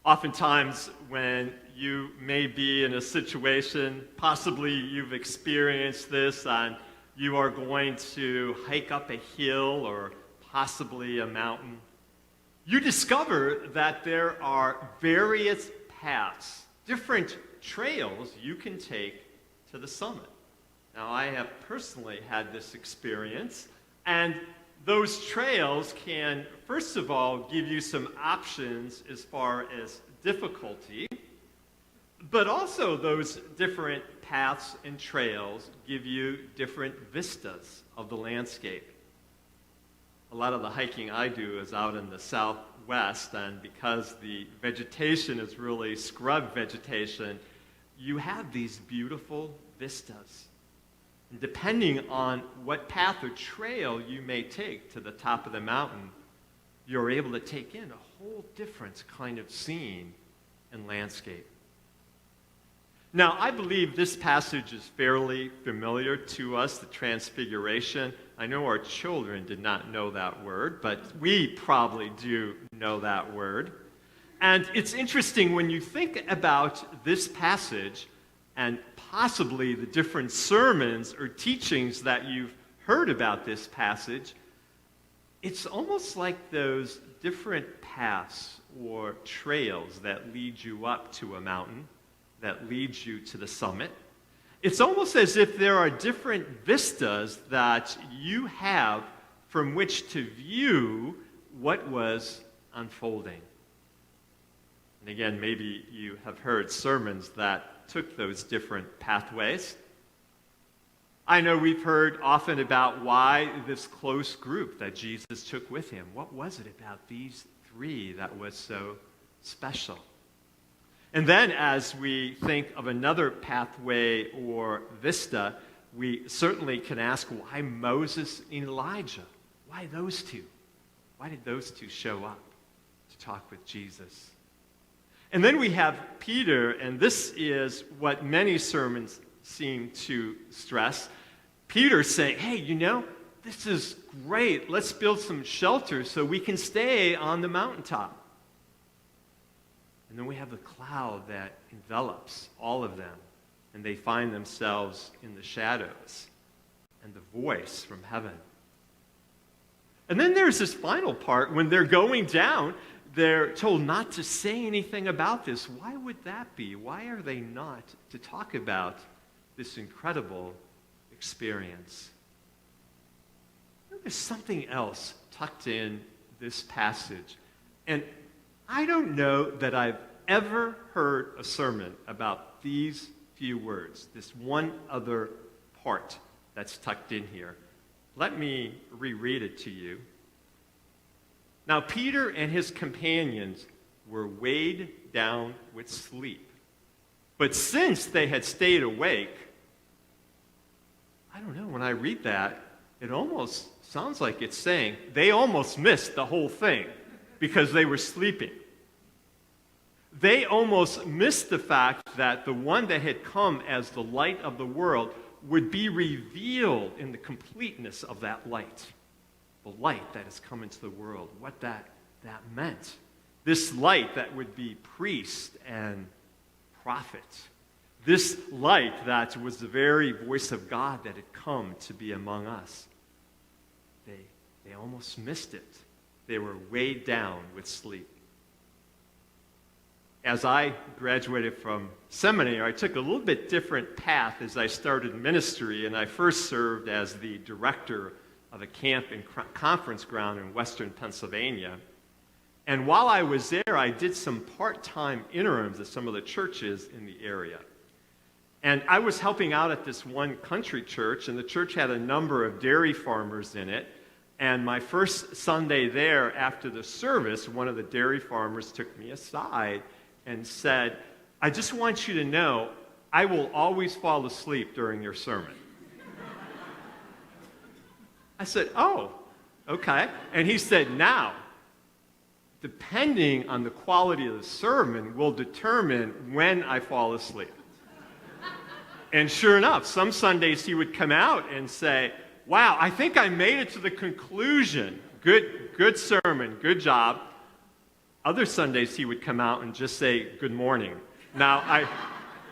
Oftentimes, when you may be in a situation, possibly you've experienced this, and you are going to hike up a hill or possibly a mountain, you discover that there are various paths, different trails you can take to the summit. Now, I have personally had this experience, and those trails can, first of all, give you some options as far as difficulty, but also those different paths and trails give you different vistas of the landscape. A lot of the hiking I do is out in the southwest, and because the vegetation is really scrub vegetation, you have these beautiful vistas. And depending on what path or trail you may take to the top of the mountain, you're able to take in a whole different kind of scene and landscape. Now, I believe this passage is fairly familiar to us, the Transfiguration. I know our children did not know that word, but we probably do know that word. And it's interesting when you think about this passage and possibly the different sermons or teachings that you've heard about this passage, it's almost like those different paths or trails that lead you up to a mountain, that leads you to the summit. It's almost as if there are different vistas that you have from which to view what was unfolding. And again, maybe you have heard sermons that took those different pathways. I know we've heard often about why this close group that Jesus took with him. What was it about these three that was so special? And then as we think of another pathway or vista, we certainly can ask why Moses and Elijah? Why those two? Why did those two show up to talk with Jesus? And then we have Peter, and this is what many sermons seem to stress. Peter saying, hey, this is great. Let's build some shelter so we can stay on the mountaintop. And then we have the cloud that envelops all of them, and they find themselves in the shadows, and the voice from heaven. And then there's this final part when they're going down. They're told not to say anything about this. Why would that be? Why are they not to talk about this incredible experience? There's something else tucked in this passage. And I don't know that I've ever heard a sermon about these few words, this one other part that's tucked in here. Let me reread it to you. Now, Peter and his companions were weighed down with sleep. But since they had stayed awake, I don't know, when I read that, it almost sounds like it's saying they almost missed the whole thing because they were sleeping. They almost missed the fact that the one that had come as the light of the world would be revealed in the completeness of that light. The light that has come into the world, what that meant. This light that would be priest and prophet. This light that was the very voice of God that had come to be among us. They almost missed it. They were weighed down with sleep. As I graduated from seminary, I took a little bit different path as I started ministry, and I first served as the director of a camp and conference ground in western Pennsylvania. And while I was there, I did some part-time interims at some of the churches in the area. And I was helping out at this one country church, and the church had a number of dairy farmers in it. And my first Sunday there after the service, one of the dairy farmers took me aside and said, I just want you to know, I will always fall asleep during your sermon. I said, oh, okay. And he said, now, depending on the quality of the sermon will determine when I fall asleep. And sure enough, some Sundays he would come out and say, wow, I think I made it to the conclusion. Good sermon, good job. Other Sundays, he would come out and just say, "Good morning." Now,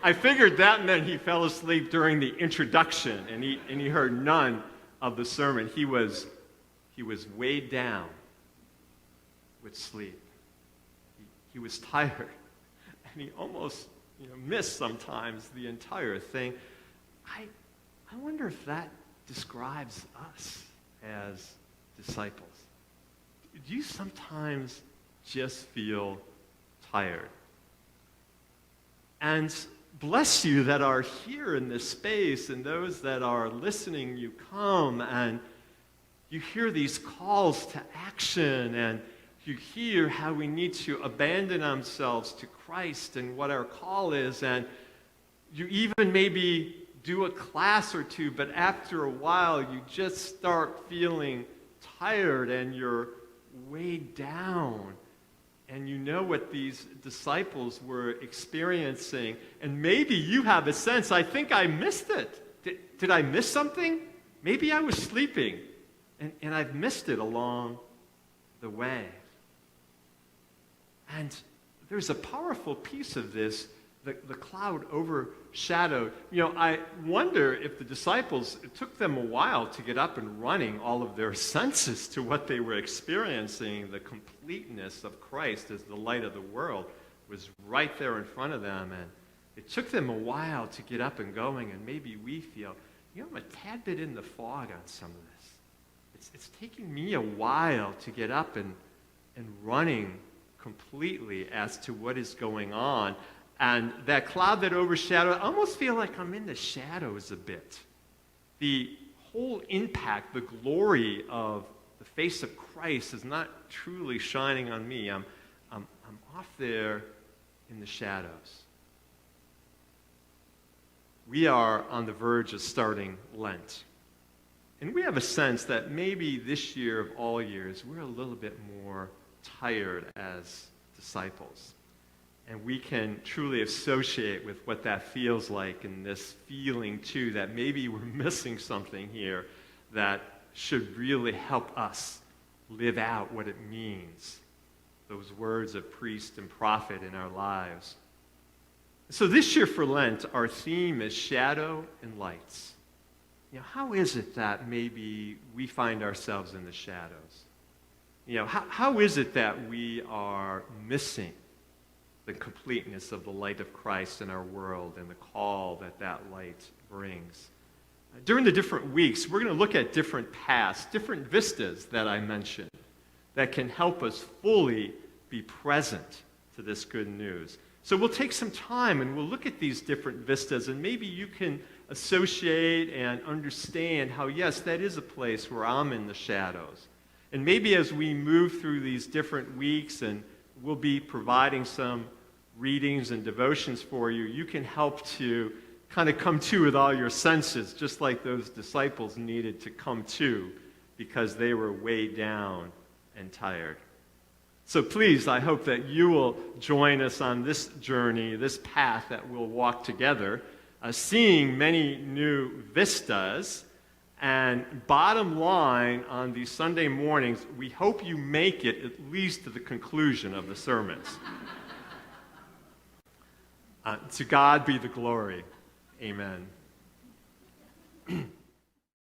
I figured that meant he fell asleep during the introduction, and he heard none of the sermon. He was weighed down with sleep. He was tired, and he almost missed sometimes the entire thing. I wonder if that describes us as disciples. Do you sometimes just feel tired? And bless you that are here in this space, and those that are listening, you come and you hear these calls to action, and you hear how we need to abandon ourselves to Christ and what our call is, and you even maybe do a class or two, but after a while you just start feeling tired and you're weighed down. And you know what these disciples were experiencing, and maybe you have a sense, I think I missed it. Did I miss something? Maybe I was sleeping, and I've missed it along the way. And there's a powerful piece of this, the cloud overshadowed. I wonder if the disciples, it took them a while to get up and running all of their senses to what they were experiencing. The completeness of Christ as the light of the world was right there in front of them. And it took them a while to get up and going. And maybe we feel, I'm a tad bit in the fog on some of this. It's taking me a while to get up and running completely as to what is going on. And that cloud that overshadowed, I almost feel like I'm in the shadows a bit. The whole impact, the glory of the face of Christ is not truly shining on me. I'm off there in the shadows. We are on the verge of starting Lent. And we have a sense that maybe this year of all years, we're a little bit more tired as disciples. And we can truly associate with what that feels like, and this feeling, too, that maybe we're missing something here that should really help us live out what it means, those words of priest and prophet in our lives. So this year for Lent, our theme is shadow and lights. How is it that maybe we find ourselves in the shadows? How is it that we are missing the completeness of the light of Christ in our world and the call that light brings? During the different weeks, we're going to look at different paths, different vistas that I mentioned that can help us fully be present to this good news. So we'll take some time and we'll look at these different vistas, and maybe you can associate and understand how, yes, that is a place where I'm in the shadows. And maybe as we move through these different weeks, and we'll be providing some readings and devotions for you, you can help to kind of come to with all your senses, just like those disciples needed to come to because they were weighed down and tired. So please, I hope that you will join us on this journey, this path that we'll walk together, seeing many new vistas. And bottom line, on these Sunday mornings, we hope you make it at least to the conclusion of the sermons. To God be the glory. Amen.